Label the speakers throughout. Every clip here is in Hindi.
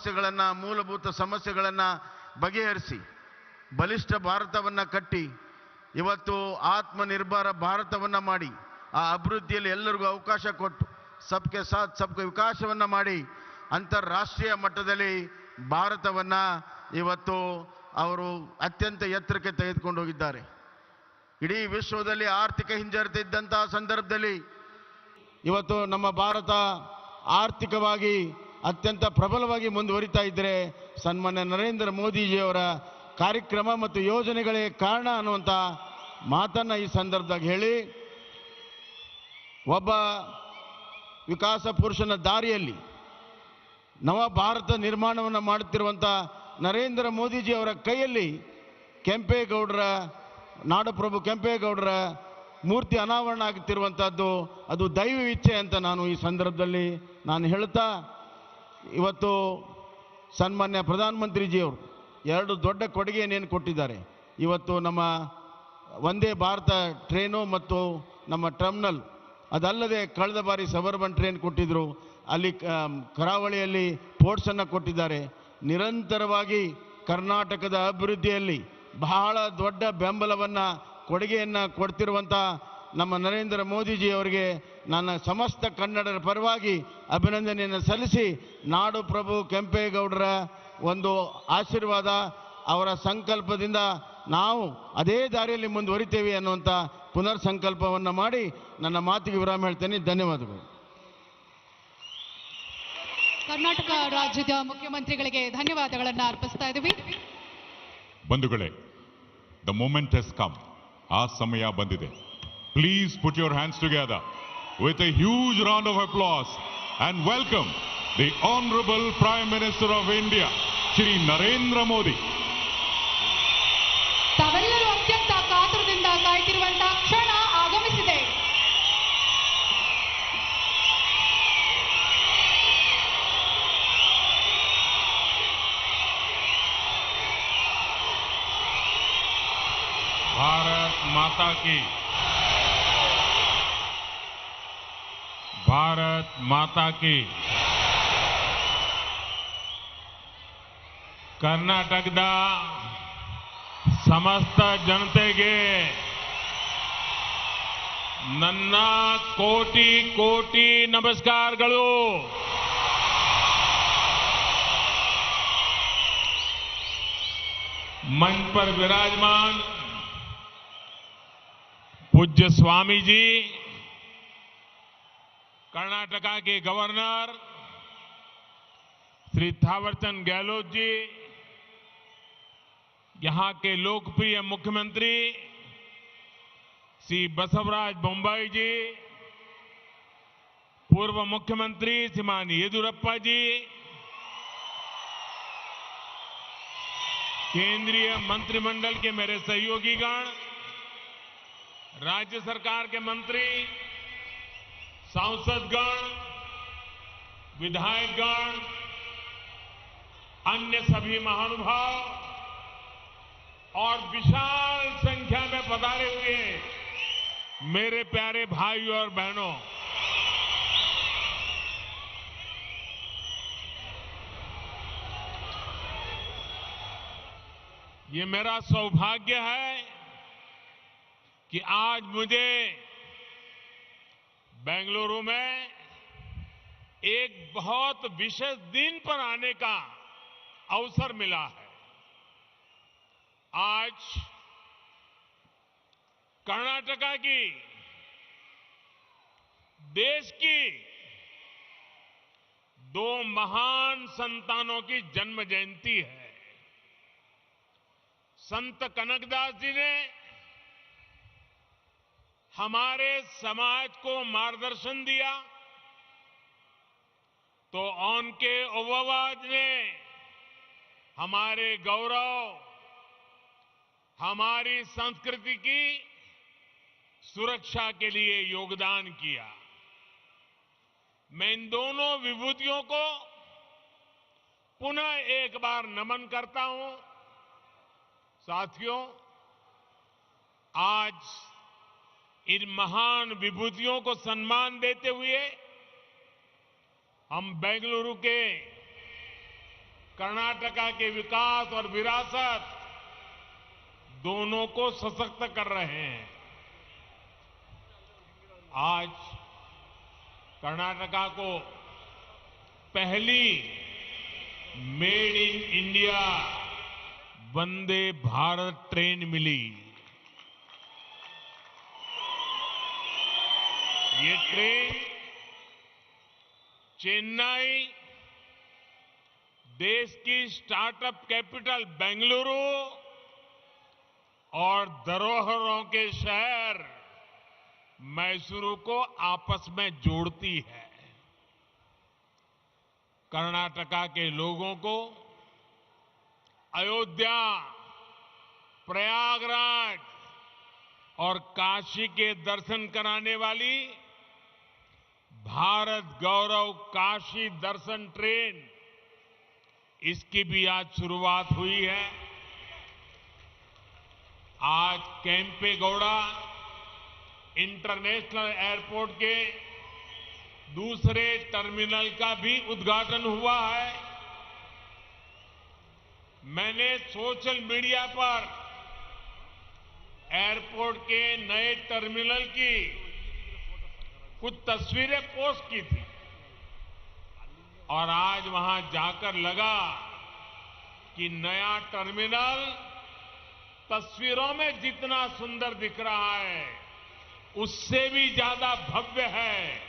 Speaker 1: ಸಮಸ್ಯೆಗಳನ್ನು ಮೂಲಭೂತ ಸಮಸ್ಯೆಗಳನ್ನು ಬಗೆಹರಿಸಿ ಬಲಿಷ್ಠ ಭಾರತವನ್ನು ಕಟ್ಟಿ ಇವತ್ತು ಆತ್ಮನಿರ್ಭರ ಭಾರತವನ್ನು ಮಾಡಿ ಆ ಅಭಿವೃದ್ಧಿಯಲ್ಲಿ ಎಲ್ಲರಿಗೂ ಅವಕಾಶ ಕೊಟ್ಟು ಸಬ್ಕೆ ಸಾಥ್ ಸಬ್ಕೆ ವಿಕಾಸವನ್ನು ಮಾಡಿ ಅಂತಾರಾಷ್ಟ್ರೀಯ ಮಟ್ಟದಲ್ಲಿ ಭಾರತವನ್ನು ಇವತ್ತು ಅವರು ಅತ್ಯಂತ ಎತ್ತರಕ್ಕೆ ತೆಗೆದುಕೊಂಡು ಹೋಗಿದ್ದಾರೆ. ಇಡೀ ವಿಶ್ವದಲ್ಲಿ ಆರ್ಥಿಕ ಹಿಂಜರಿತ ಇದ್ದಂತಹ ಸಂದರ್ಭದಲ್ಲಿ ಇವತ್ತು ನಮ್ಮ ಭಾರತ ಆರ್ಥಿಕವಾಗಿ ಅತ್ಯಂತ ಪ್ರಬಲವಾಗಿ ಮುಂದುವರಿತಾ ಇದ್ದರೆ ಸನ್ಮಾನ್ಯ ನರೇಂದ್ರ ಮೋದಿಜಿಯವರ ಕಾರ್ಯಕ್ರಮ ಮತ್ತು ಯೋಜನೆಗಳೇ ಕಾರಣ ಅನ್ನುವಂಥ ಮಾತನ್ನು ಈ ಸಂದರ್ಭದಾಗ ಹೇಳಿ, ಒಬ್ಬ ವಿಕಾಸ ಪುರುಷನ ದಾರಿಯಲ್ಲಿ ನವ ಭಾರತ ನಿರ್ಮಾಣವನ್ನು ಮಾಡುತ್ತಿರುವಂಥ ನರೇಂದ್ರ ಮೋದಿಜಿಯವರ ಕೈಯಲ್ಲಿ ಕೆಂಪೇಗೌಡರ ನಾಡಪ್ರಭು ಕೆಂಪೇಗೌಡರ ಮೂರ್ತಿ ಅನಾವರಣ ಆಗುತ್ತಿರುವಂಥದ್ದು ಅದು ದೈವ ಇಚ್ಛೆ ಅಂತ ನಾನು ಈ ಸಂದರ್ಭದಲ್ಲಿ ನಾನು ಹೇಳ್ತಾ, ಇವತ್ತು ಸನ್ಮಾನ್ಯ ಪ್ರಧಾನಮಂತ್ರಿಜಿಯವರು ಎರಡು ದೊಡ್ಡ ಕೊಡುಗೆಯನ್ನೇನು ಕೊಟ್ಟಿದ್ದಾರೆ. ಇವತ್ತು ನಮ್ಮ ವಂದೇ ಭಾರತ ಟ್ರೈನು ಮತ್ತು ನಮ್ಮ ಟರ್ಮಿನಲ್, ಅದಲ್ಲದೆ ಕಳೆದ ಬಾರಿ ಸಬರ್ಬನ್ ಟ್ರೈನ್ ಕೊಟ್ಟಿದ್ದರು, ಅಲ್ಲಿ ಕರಾವಳಿಯಲ್ಲಿ ಪೋರ್ಟ್ಸನ್ನು ಕೊಟ್ಟಿದ್ದಾರೆ. ನಿರಂತರವಾಗಿ ಕರ್ನಾಟಕದ ಅಭಿವೃದ್ಧಿಯಲ್ಲಿ ಬಹಳ ದೊಡ್ಡ ಬೆಂಬಲವನ್ನು ಕೊಡುಗೆಯನ್ನು ಕೊಡ್ತಿರುವಂಥ ನಮ್ಮ ನರೇಂದ್ರ ಮೋದಿಜಿಯವರಿಗೆ ನನ್ನ ಸಮಸ್ತ ಕನ್ನಡರ ಪರವಾಗಿ ಅಭಿನಂದನೆಯನ್ನು ಸಲ್ಲಿಸಿ, ನಾಡು ಪ್ರಭು ಕೆಂಪೇಗೌಡರ ಒಂದು ಆಶೀರ್ವಾದ, ಅವರ ಸಂಕಲ್ಪದಿಂದ ನಾವು ಅದೇ ದಾರಿಯಲ್ಲಿ ಮುಂದುವರಿತೇವೆ ಅನ್ನುವಂಥ ಪುನರ್ ಸಂಕಲ್ಪವನ್ನು ಮಾಡಿ ನನ್ನ ಮಾತಿಗೆ ವಿರಾಮ ಹೇಳ್ತೇನೆ. ಧನ್ಯವಾದಗಳು.
Speaker 2: ಕರ್ನಾಟಕ ರಾಜ್ಯದ ಮುಖ್ಯಮಂತ್ರಿಗಳಿಗೆ ಧನ್ಯವಾದಗಳನ್ನು ಅರ್ಪಿಸ್ತಾ ಇದ್ದೀವಿ.
Speaker 3: ಬಂಧುಗಳೇ, ದ ಮೂಮೆಂಟ್ ಹಸ್ ಕಮ್. ಆ ಸಮಯ ಬಂದಿದೆ. Please put your hands together with A huge round of applause and welcome the honourable prime minister of India Shri Narendra Modi.
Speaker 2: ತಾವೆಲ್ಲರೂ ಅತ್ಯಂತ ಕಾತುರದಿಂದ ಕಾಯ್ತಿರುವಂತಹ ಕ್ಷಣ ಆಗಮಿಸಿದೆ.
Speaker 4: भारत माता की, भारत माता की। ಕರ್ನಾಟಕದ ಸಮಸ್ತ ಜನತೆಗೆ ನನ್ನ ಕೋಟಿ ಕೋಟಿ ನಮಸ್ಕಾರಗಳು. मंच पर विराजमान पूज्य स्वामी जी, कर्नाटका के गवर्नर श्री थावरचंद गहलोत जी, यहां के लोकप्रिय मुख्यमंत्री श्री बसवराज बोम्मई जी, पूर्व मुख्यमंत्री श्रीमान येदियुरप्पा जी, केंद्रीय मंत्रिमंडल के मेरे सहयोगीगण, राज्य सरकार के मंत्री, सांसदगण, विधायकगण, अन्य सभी महानुभाव और विशाल संख्या में पधारे हुए मेरे प्यारे भाइयों और बहनों, ये मेरा सौभाग्य है कि आज मुझे बेंगलुरु में एक बहुत विशेष दिन पर आने का अवसर मिला है। आज कर्नाटका की, देश की दो महान संतानों की जन्म जयंती है। संत कनकदास जी ने हमारे समाज को मार्गदर्शन दिया, तो उनके ओवावाद ने हमारे गौरव, हमारी संस्कृति की सुरक्षा के लिए योगदान किया। मैं इन दोनों विभूतियों को पुनः एक बार नमन करता हूं। साथियों, आज इन महान विभूतियों को सम्मान देते हुए हम बेंगलुरु के कर्नाटका के विकास और विरासत दोनों को सशक्त कर रहे हैं। आज कर्नाटका को पहली made in India Vande Bharat train मिली। ये ट्रेन चेन्नई, देश की स्टार्टअप कैपिटल बेंगलुरु और धरोहरों के शहर मैसूरू को आपस में जोड़ती है। कर्नाटका के लोगों को अयोध्या, प्रयागराज और काशी के दर्शन कराने वाली भारत गौरव काशी दर्शन ट्रेन, इसकी भी आज शुरुआत हुई है। आज केम्पेगौड़ा इंटरनेशनल एयरपोर्ट के दूसरे टर्मिनल का भी उद्घाटन हुआ है। मैंने सोशल मीडिया पर एयरपोर्ट के नए टर्मिनल की कुछ तस्वीरें पोस्ट की थी और आज वहां जाकर लगा कि नया टर्मिनल तस्वीरों में जितना सुंदर दिख रहा है उससे भी ज्यादा भव्य है,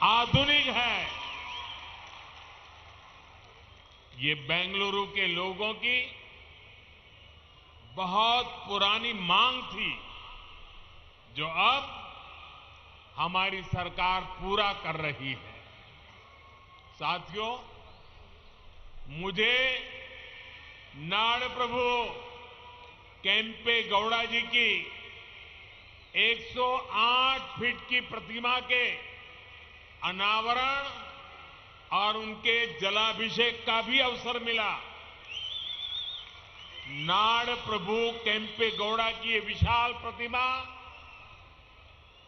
Speaker 4: आधुनिक है। ये बेंगलुरु के लोगों की बहुत पुरानी मांग थी जो अब हमारी सरकार पूरा कर रही है। साथियों, मुझे नाड़ प्रभु केम्पेगौड़ा जी की 108 फीट की प्रतिमा के अनावरण और उनके जलाभिषेक का भी अवसर मिला। नाड़ प्रभु केम्पेगौड़ा की ये विशाल प्रतिमा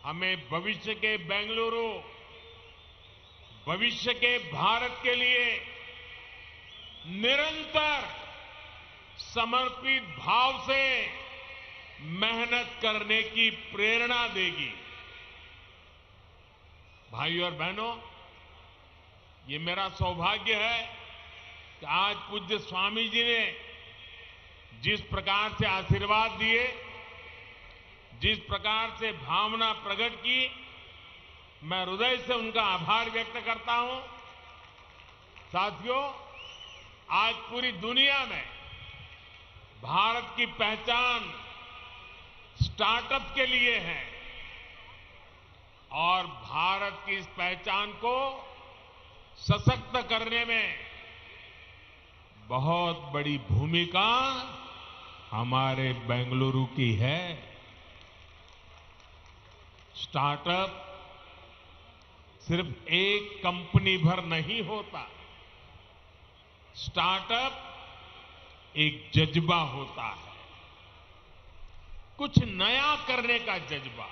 Speaker 4: हमें भविष्य के बेंगलुरु, भविष्य के भारत के लिए निरंतर समर्पित भाव से मेहनत करने की प्रेरणा देगी। भाइयों और बहनों, ये मेरा सौभाग्य है कि आज पूज्य स्वामी जी ने जिस प्रकार से आशीर्वाद दिए, जिस प्रकार से भावना प्रकट की, मैं हृदय से उनका आभार व्यक्त करता हूं। साथियों, आज पूरी दुनिया में भारत की पहचान स्टार्टअप के लिए है और भारत की इस पहचान को सशक्त करने में बहुत बड़ी भूमिका हमारे बेंगलुरु की है। स्टार्टअप सिर्फ एक कंपनी भर नहीं होता, स्टार्टअप एक जज्बा होता है, कुछ नया करने का जज्बा,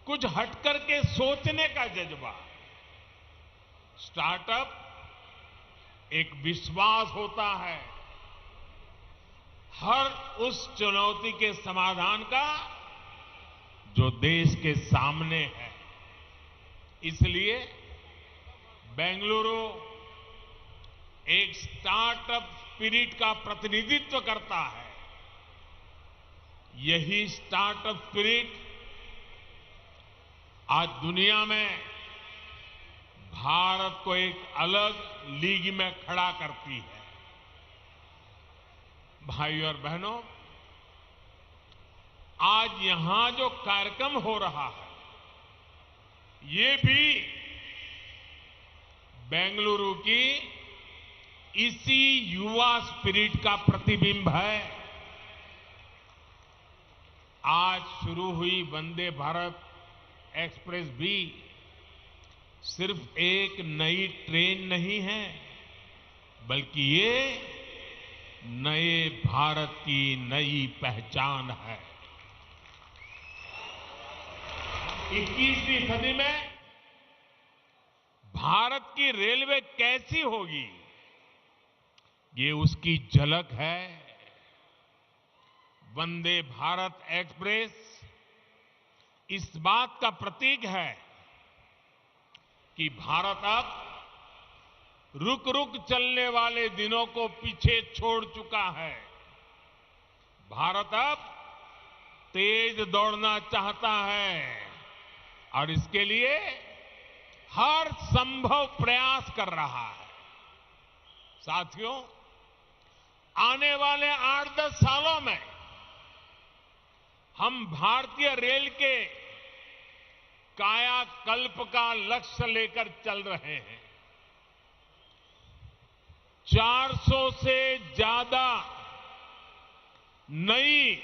Speaker 4: कुछ हटकर के सोचने का जज्बा। स्टार्टअप एक विश्वास होता है हर उस चुनौती के समाधान का जो देश के सामने है। इसलिए बेंगलुरु एक स्टार्टअप स्पिरिट का प्रतिनिधित्व करता है। यही स्टार्टअप स्पिरिट आज दुनिया में भारत को एक अलग लीग में खड़ा करती है। भाइयों और बहनों, आज यहां जो कार्यक्रम हो रहा है ये भी बेंगलुरु की इसी युवा स्पिरिट का प्रतिबिंब है। आज शुरू हुई वंदे भारत एक्सप्रेस भी सिर्फ एक नई ट्रेन नहीं है, बल्कि ये नए भारत की नई पहचान है। 21वीं सदी में भारत की रेलवे कैसी होगी, ये उसकी झलक है। वंदे भारत एक्सप्रेस इस बात का प्रतीक है कि भारत अब रुक रुक चलने वाले दिनों को पीछे छोड़ चुका है। भारत अब तेज दौड़ना चाहता है और इसके लिए हर संभव प्रयास कर रहा है। साथियों, आने वाले 8-10 सालों में हम भारतीय रेल के कायाकल्प का लक्ष्य लेकर चल रहे हैं। 400 से ज्यादा नई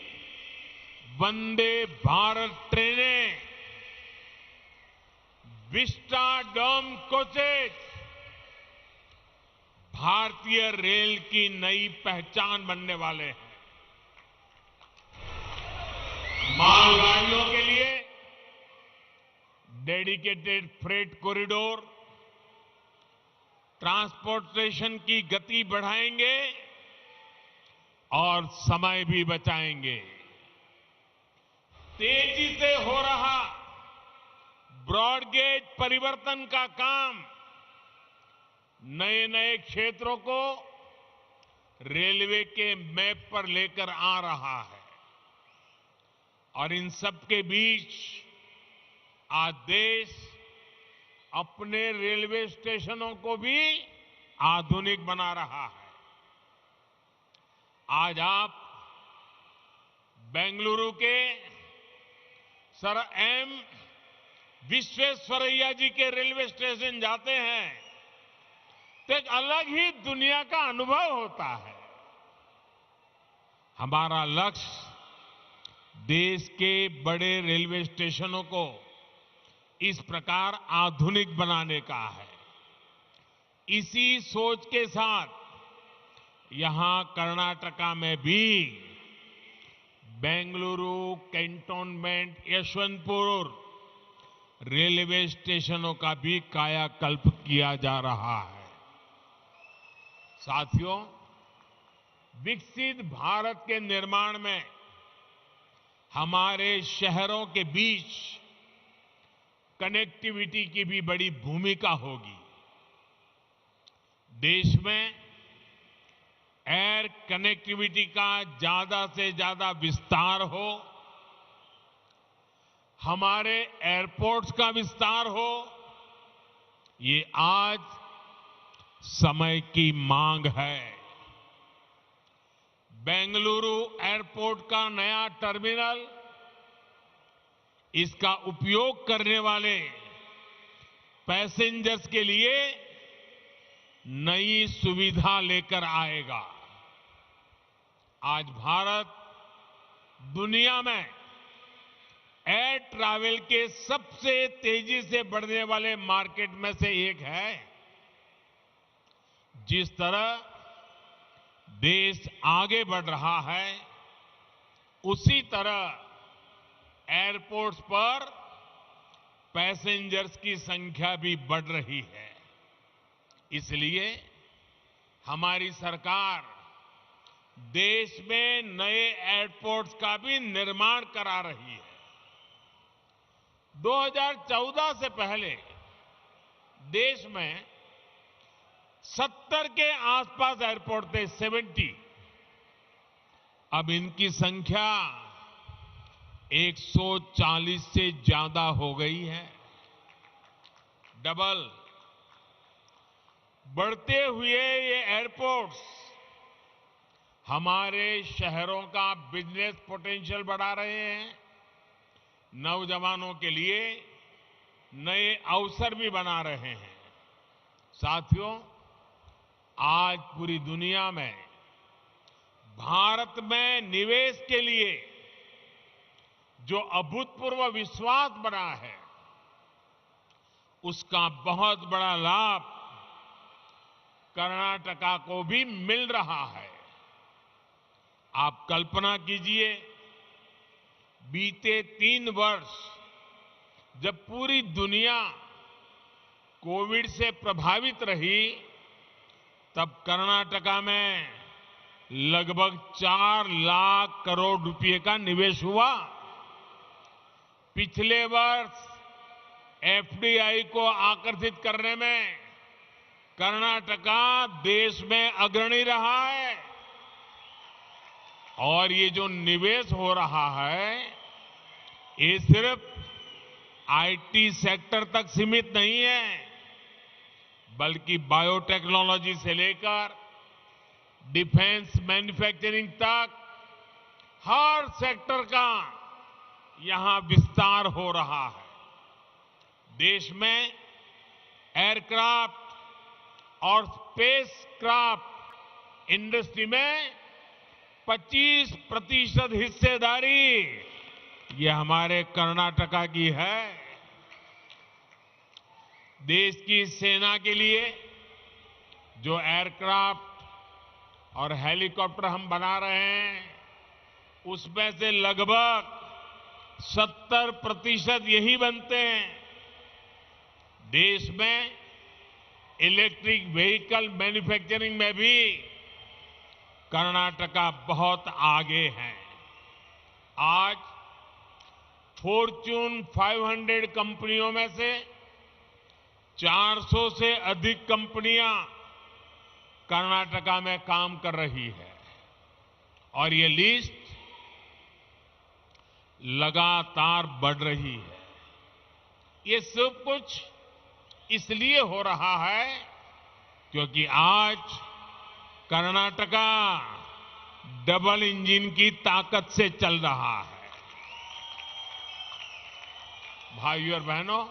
Speaker 4: वंदे भारत ट्रेनें, विस्टाडोम कोचेज भारतीय रेल की नई पहचान बनने वाले हैं। मालगाड़ियों के लिए डेडिकेटेड फ्रेट कॉरिडोर, ट्रांसपोर्टेशन की गति बढ़ाएंगे और समय भी बचाएंगे। तेजी से हो रहा ब्रॉडगेज परिवर्तन का काम नए नए क्षेत्रों को रेलवे के मैप पर लेकर आ रहा है और इन सब के बीच आज देश अपने रेलवे स्टेशनों को भी आधुनिक बना रहा है। आज आप बेंगलुरु के सर एम विश्वेश्वरैया जी के रेलवे स्टेशन जाते हैं तो एक अलग ही दुनिया का अनुभव होता है। हमारा लक्ष्य देश के बड़े रेलवे स्टेशनों को इस प्रकार आधुनिक बनाने का है। इसी सोच के साथ यहां कर्नाटका में भी बेंगलुरु कैंटोनमेंट यशवंतपुर रेलवे स्टेशनों का भी कायाकल्प किया जा रहा है। साथियों, विकसित भारत के निर्माण में हमारे शहरों के बीच कनेक्टिविटी की भी बड़ी भूमिका होगी। देश में एयर कनेक्टिविटी का ज्यादा से ज्यादा विस्तार हो, हमारे एयरपोर्ट्स का विस्तार हो, ये आज समय की मांग है। बेंगलुरु एयरपोर्ट का नया टर्मिनल इसका उपयोग करने वाले पैसेंजर्स के लिए नई सुविधा लेकर आएगा। आज भारत दुनिया में एयर ट्रैवल के सबसे तेजी से बढ़ने वाले मार्केट में से एक है। जिस तरह देश आगे बढ़ रहा है, उसी तरह एयरपोर्ट्स पर पैसेंजर्स की संख्या भी बढ़ रही है। इसलिए हमारी सरकार देश में नए एयरपोर्ट्स का भी निर्माण करा रही है। 2014 से पहले देश में 70 के आसपास एयरपोर्ट थे, 70। अब इनकी संख्या 140 से ज्यादा हो गई है, डबल। बढ़ते हुए ये एयरपोर्ट्स हमारे शहरों का बिजनेस पोटेंशियल बढ़ा रहे हैं, नौजवानों के लिए नए अवसर भी बना रहे हैं। साथियों, आज पूरी दुनिया में भारत में निवेश के लिए जो अभूतपूर्व विश्वास बना है, उसका बहुत बड़ा लाभ कर्नाटका को भी मिल रहा है। आप कल्पना कीजिए, बीते 3 वर्ष जब पूरी दुनिया कोविड से प्रभावित रही, तब कर्नाटका में लगभग 4 लाख करोड़ रुपए का निवेश हुआ। पिछले वर्ष एफडीआई को आकर्षित करने में कर्नाटका देश में अग्रणी रहा है। और ये जो निवेश हो रहा है, ये सिर्फ आईटी सेक्टर तक सीमित नहीं है, बल्कि बायोटेक्नोलॉजी से लेकर डिफेंस मैन्युफैक्चरिंग तक हर सेक्टर का यहां विस्तार हो रहा है। देश में एयरक्राफ्ट और स्पेसक्राफ्ट इंडस्ट्री में 25% हिस्सेदारी ये हमारे कर्नाटका की है। देश की सेना के लिए जो एयरक्राफ्ट और हेलीकॉप्टर हम बना रहे हैं, उसमें से लगभग 70% यही बनते हैं। देश में इलेक्ट्रिक व्हीकल मैन्युफैक्चरिंग में भी कर्नाटका बहुत आगे है। आज फॉर्च्यून 500 कंपनियों में से 400 से अधिक कंपनियां कर्नाटका में काम कर रही है। और ये लिस्ट लगातार बढ़ रही है। ये सब कुछ इसलिए हो रहा है क्योंकि आज कर्नाटका डबल इंजन की ताकत से चल रहा है। भाइयों और बहनों,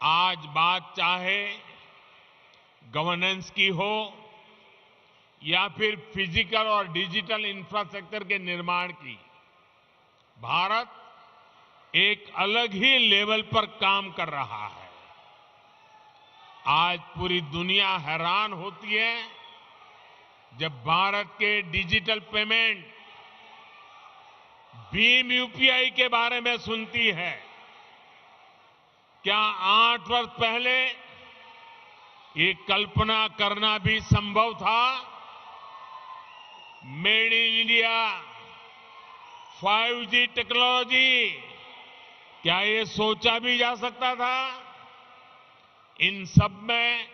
Speaker 4: आज बात चाहे गवर्नेंस की हो या फिर फिजिकल और डिजिटल इंफ्रास्ट्रक्चर के निर्माण की, भारत एक अलग ही लेवल पर काम कर रहा है। आज पूरी दुनिया हैरान होती है जब भारत के डिजिटल पेमेंट भीम यूपीआई के बारे में सुनती है। क्या 8 वर्ष पहले ये कल्पना करना भी संभव था? Made in India, 5G technology, क्या ये सोचा भी जा सकता था? इन सब में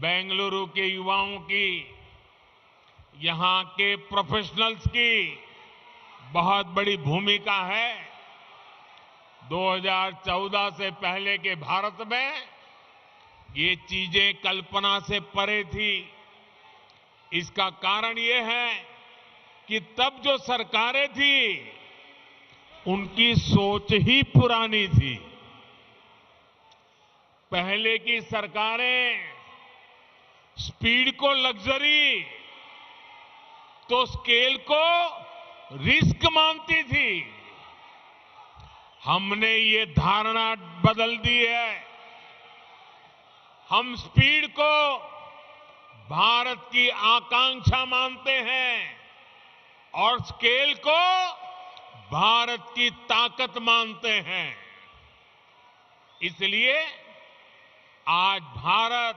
Speaker 4: बेंगलुरु के युवाओं की, यहां के प्रोफेशनल्स की बहुत बड़ी भूमिका है। 2014 से पहले के भारत में ये चीजें कल्पना से परे थी। इसका कारण ये है कि तब जो सरकारें थी उनकी सोच ही पुरानी थी। पहले की सरकारें स्पीड को लग्जरी तो स्केल को रिस्क मानती थी। हमने ये धारणा बदल दी है। हम स्पीड को भारत की आकांक्षा मानते हैं और स्केल को भारत की ताकत मानते हैं। इसलिए आज भारत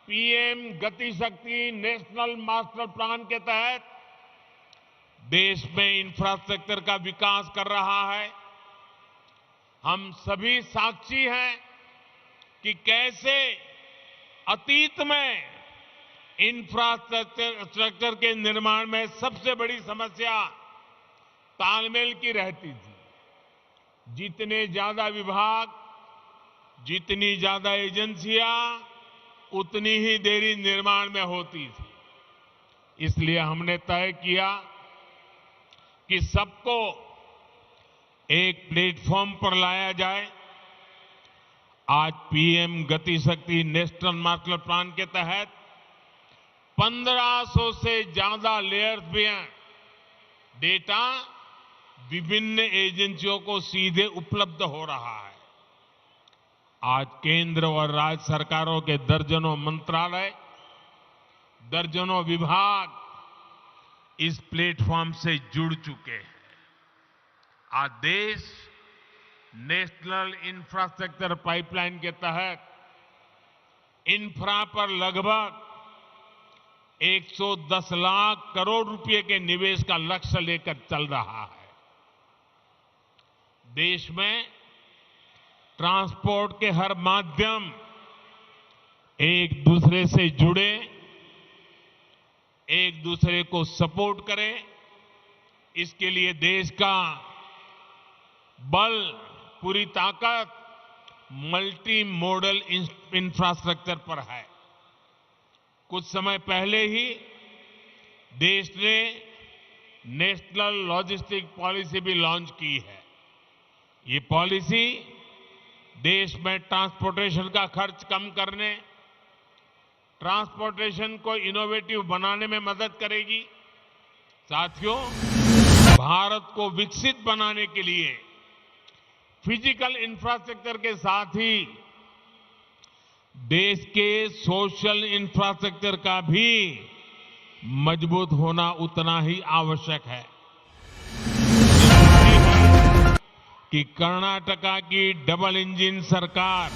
Speaker 4: पीएम गति शक्ति नेशनल मास्टर प्लान के तहत देश में इंफ्रास्ट्रक्चर का विकास कर रहा है। हम सभी साक्षी हैं कि कैसे अतीत में इंफ्रास्ट्रक्चर के निर्माण में सबसे बड़ी समस्या तालमेल की रहती थी। जितने ज्यादा विभाग, जितनी ज्यादा एजेंसियां, उतनी ही देरी निर्माण में होती थी। इसलिए हमने तय किया कि सबको एक प्लेटफॉर्म पर लाया जाए। आज पीएम गति शक्ति नेशनल मास्टर प्लान के तहत 1500 से ज्यादा लेयर्स भी हैं। डेटा विभिन्न एजेंसियों को सीधे उपलब्ध हो रहा है। आज केंद्र और राज्य सरकारों के दर्जनों मंत्रालय, दर्जनों विभाग इस प्लेटफॉर्म से जुड़ चुके हैं। आज देश नेशनल इंफ्रास्ट्रक्चर पाइपलाइन के तहत इंफ्रा पर लगभग 110 लाख करोड़ रुपए के निवेश का लक्ष्य लेकर चल रहा है। देश में ट्रांसपोर्ट के हर माध्यम एक दूसरे से जुड़े, एक दूसरे को सपोर्ट करें, इसके लिए देश का बल, पूरी ताकत मल्टी मॉडल इंफ्रास्ट्रक्चर पर है। कुछ समय पहले ही देश ने नेशनल लॉजिस्टिक पॉलिसी भी लॉन्च की है। ये पॉलिसी देश में ट्रांसपोर्टेशन का खर्च कम करने, ट्रांसपोर्टेशन को इनोवेटिव बनाने में मदद करेगी। साथियों, भारत को विकसित बनाने के लिए फिजिकल इंफ्रास्ट्रक्चर के साथ ही देश के सोशल इंफ्रास्ट्रक्चर का भी मजबूत होना उतना ही आवश्यक है। कि कर्नाटका की डबल इंजन सरकार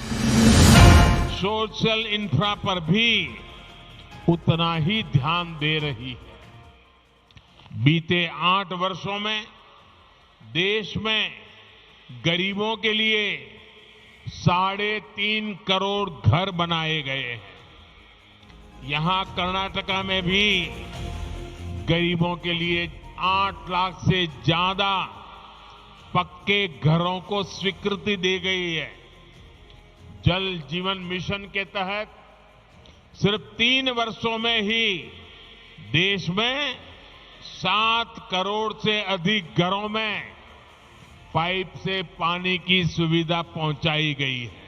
Speaker 4: सोशल इंफ्रा पर भी उतना ही ध्यान दे रही है। बीते 8 वर्षों में देश में गरीबों के लिए 3.5 करोड़ घर बनाए गए हैं। यहां कर्नाटका में भी गरीबों के लिए 8 लाख से ज्यादा पक्के घरों को स्वीकृति दी गई है। जल जीवन मिशन के तहत सिर्फ 3 वर्षों में ही देश में 7 करोड़ से अधिक घरों में पाइप से पानी की सुविधा पहुंचाई गई है।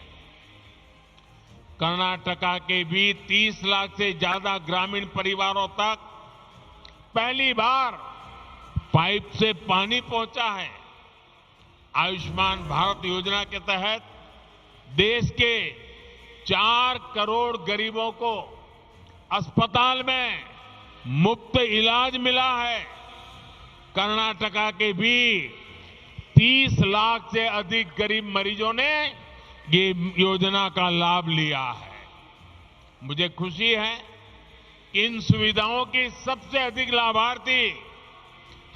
Speaker 4: कर्नाटका के भी 30 लाख से ज्यादा ग्रामीण परिवारों तक पहली बार पाइप से पानी पहुंचा है। आयुष्मान भारत योजना के तहत देश के 4 करोड़ गरीबों को अस्पताल में मुफ्त इलाज मिला है। कर्नाटका के भी 30 लाख से अधिक गरीब मरीजों ने ये योजना का लाभ लिया है। मुझे खुशी है कि इन सुविधाओं की सबसे अधिक लाभार्थी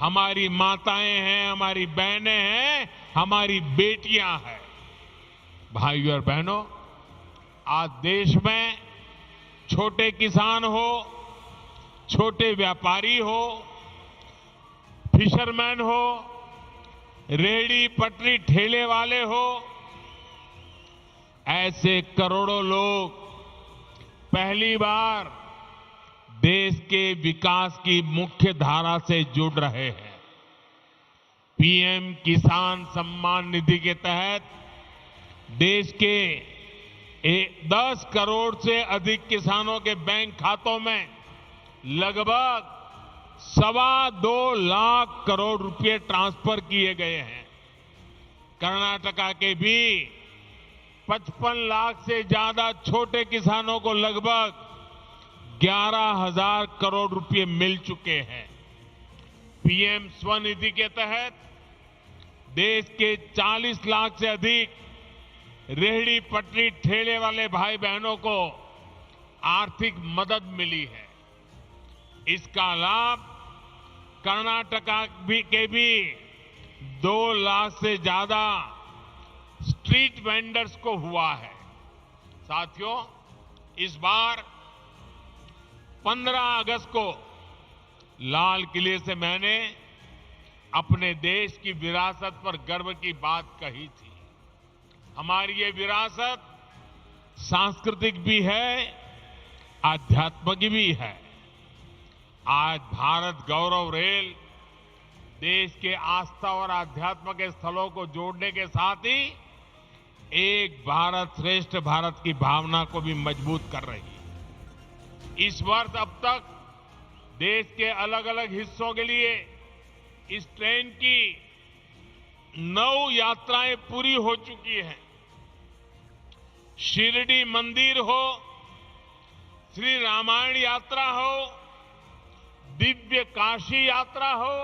Speaker 4: हमारी माताएं हैं, हमारी बहनें हैं, हमारी बेटियां हैं। भाइयों और बहनों, आज देश में छोटे किसान हो, छोटे व्यापारी हो, फिशरमैन हो, रेहड़ी पटरी ठेले वाले हो, ऐसे करोड़ों लोग पहली बार देश के विकास की मुख्य धारा से जुड़ रहे हैं। पीएम किसान सम्मान निधि के तहत देश के 10 करोड़ से अधिक किसानों के बैंक खातों में लगभग 2.25 लाख करोड़ रुपए ट्रांसफर किए गए हैं। कर्नाटका के भी 55 लाख से ज्यादा छोटे किसानों को लगभग 11,000 करोड़ रुपए मिल चुके हैं। पीएम स्वनिधि के तहत देश के 40 लाख से अधिक रेहड़ी पटरी ठेले वाले भाई बहनों को आर्थिक मदद मिली है। इसका लाभ कर्नाटका के भी 2 लाख से ज्यादा स्ट्रीट वेंडर्स को हुआ है। साथियों, इस बार 15 अगस्त को लाल किले से मैंने अपने देश की विरासत पर गर्व की बात कही थी। हमारी ये विरासत सांस्कृतिक भी है, आध्यात्मिक भी है। आज भारत गौरव रेल देश के आस्था और आध्यात्म के स्थलों को जोड़ने के साथ ही एक भारत श्रेष्ठ भारत की भावना को भी मजबूत कर रही है। इस वर्ष अब तक देश के अलग अलग हिस्सों के लिए इस ट्रेन की 9 यात्राएं पूरी हो चुकी हैं। शिरडी मंदिर हो, श्री रामायण यात्रा हो, दिव्य काशी यात्रा हो,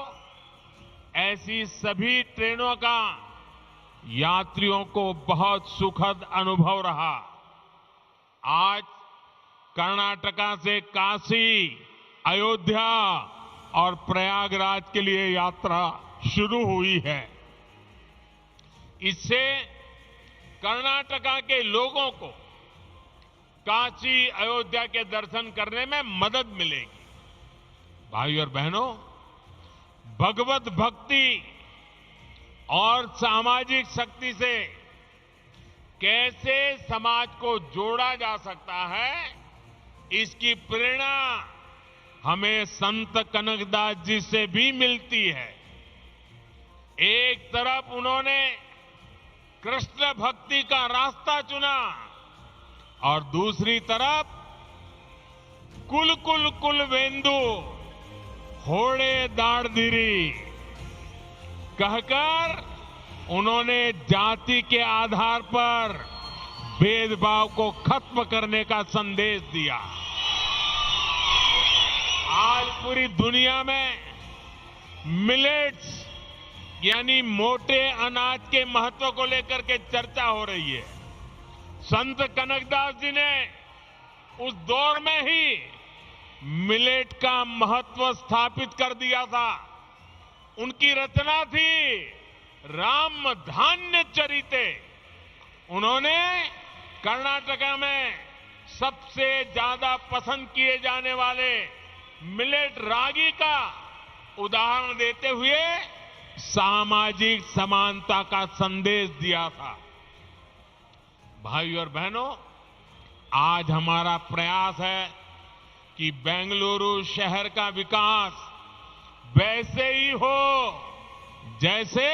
Speaker 4: ऐसी सभी ट्रेनों का यात्रियों को बहुत सुखद अनुभव रहा। आज कर्नाटका से काशी, अयोध्या और प्रयागराज के लिए यात्रा शुरू हुई है। इससे कर्नाटका के लोगों को काशी, अयोध्या के दर्शन करने में मदद मिलेगी। भाई और बहनों, भगवत भक्ति और सामाजिक शक्ति से कैसे समाज को जोड़ा जा सकता है, इसकी प्रेरणा हमें संत कनकदास जी से भी मिलती है। एक तरफ उन्होंने कृष्ण भक्ति का रास्ता चुना और दूसरी तरफ कुल कुल कुल वेंदु होड़े दाड़धीरी कहकर उन्होंने जाति के आधार पर भेदभाव को खत्म करने का संदेश दिया। आज पूरी दुनिया में मिलेट्स यानी मोटे अनाज के महत्व को लेकर के चर्चा हो रही है। संत कनकदास जी ने उस दौर में ही मिलेट का महत्व स्थापित कर दिया था। उनकी रचना थी राम धान्य चरिते। उन्होंने कर्नाटका में सबसे ज्यादा पसंद किए जाने वाले मिलेट रागी का उदाहरण देते हुए सामाजिक समानता का संदेश दिया था। भाई और बहनों, आज हमारा प्रयास है कि बेंगलुरु शहर का विकास वैसे ही हो जैसे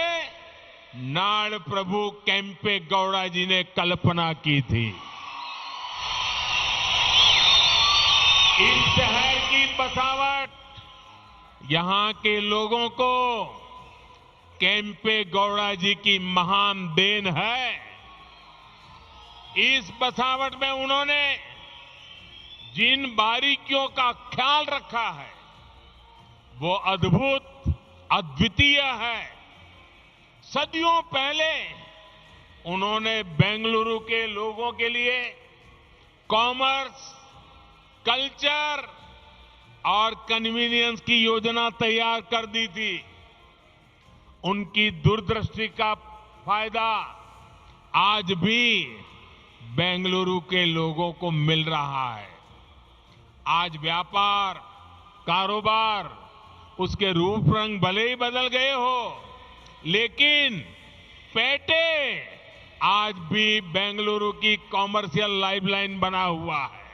Speaker 4: नाड़ प्रभु केम्पे गौड़ा जी ने कल्पना की थी। इस शहर की बसावट यहां के लोगों को केम्पे गौड़ा जी की महान देन है। इस बसावट में उन्होंने जिन बारीकियों का ख्याल रखा है वो अद्भुत, अद्वितीय है। सदियों पहले उन्होंने बेंगलुरु के लोगों के लिए कॉमर्स, कल्चर और कन्वीनियंस की योजना तैयार कर दी थी। उनकी दूरदृष्टि का फायदा आज भी बेंगलुरु के लोगों को मिल रहा है। आज व्यापार, कारोबार, उसके रूप रंग भले ही बदल गए हो, लेकिन पेटे आज भी बेंगलुरु की कॉमर्शियल लाइफलाइन बना हुआ है।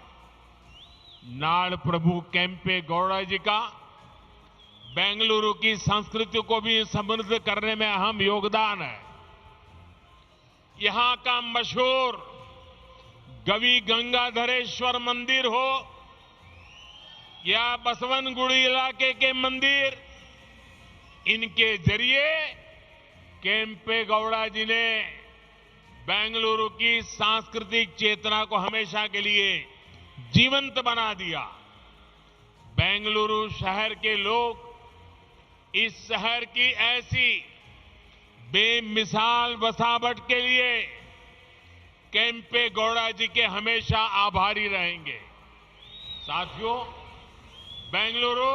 Speaker 4: नाड़ प्रभु केम्पे गौड़ा जी का बेंगलुरु की संस्कृति को भी समृद्ध करने में अहम योगदान है। यहां का मशहूर गवि गंगाधरेश्वर मंदिर हो या बसवनगुड़ी इलाके के मंदिर, इनके जरिए केम्पे गौड़ा जी ने बेंगलुरु की सांस्कृतिक चेतना को हमेशा के लिए जीवंत बना दिया। बेंगलुरु शहर के लोग इस शहर की ऐसी बेमिसाल बसावट के लिए केम्पे गौड़ा जी के हमेशा आभारी रहेंगे। साथियों, बेंगलुरु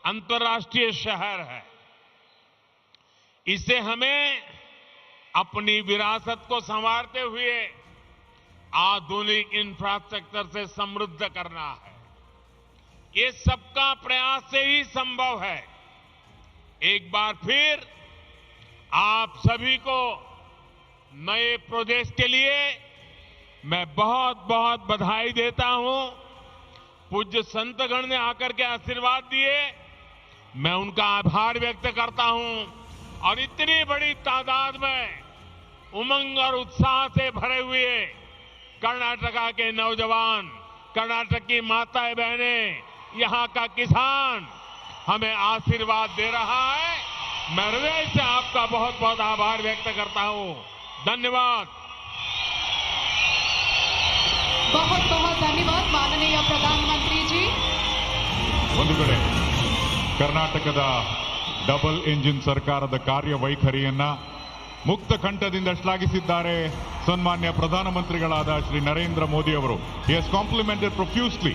Speaker 4: अंतर्राष्ट्रीय शहर है। इसे हमें अपनी विरासत को संवारते हुए आधुनिक इंफ्रास्ट्रक्चर से समृद्ध करना है। ये सबका प्रयास से ही संभव है। एक बार फिर आप सभी को नए प्रोजेक्ट के लिए मैं बहुत बहुत बधाई देता हूं। पूज्य संतगण ने आकर के आशीर्वाद दिए, मैं उनका आभार व्यक्त करता हूं। और इतनी बड़ी तादाद में उमंग और उत्साह से भरे हुए कर्नाटका के नौजवान, कर्नाटक की माताएं बहनें, यहां का किसान हमें आशीर्वाद दे रहा है। मैं हृदय से आपका बहुत बहुत आभार व्यक्त करता हूं। धन्यवाद।
Speaker 2: बहुत बहुत धन्यवाद माननीय प्रधानमंत्री जी।
Speaker 3: ಒಂದು ಕಡೆ ಕರ್ನಾಟಕದ ಡಬಲ್ ಇಂಜಿನ್ ಸರ್ಕಾರದ ಕಾರ್ಯವೈಖರಿಯನ್ನ ಮುಕ್ತ ಕಂಠದಿಂದ ಶ್ಲಾಘಿಸಿದ್ದಾರೆ ಸನ್ಮಾನ್ಯ ಪ್ರಧಾನಮಂತ್ರಿಗಳಾದ ಶ್ರೀ ನರೇಂದ್ರ ಮೋದಿ ಅವರು. He has complimented profusely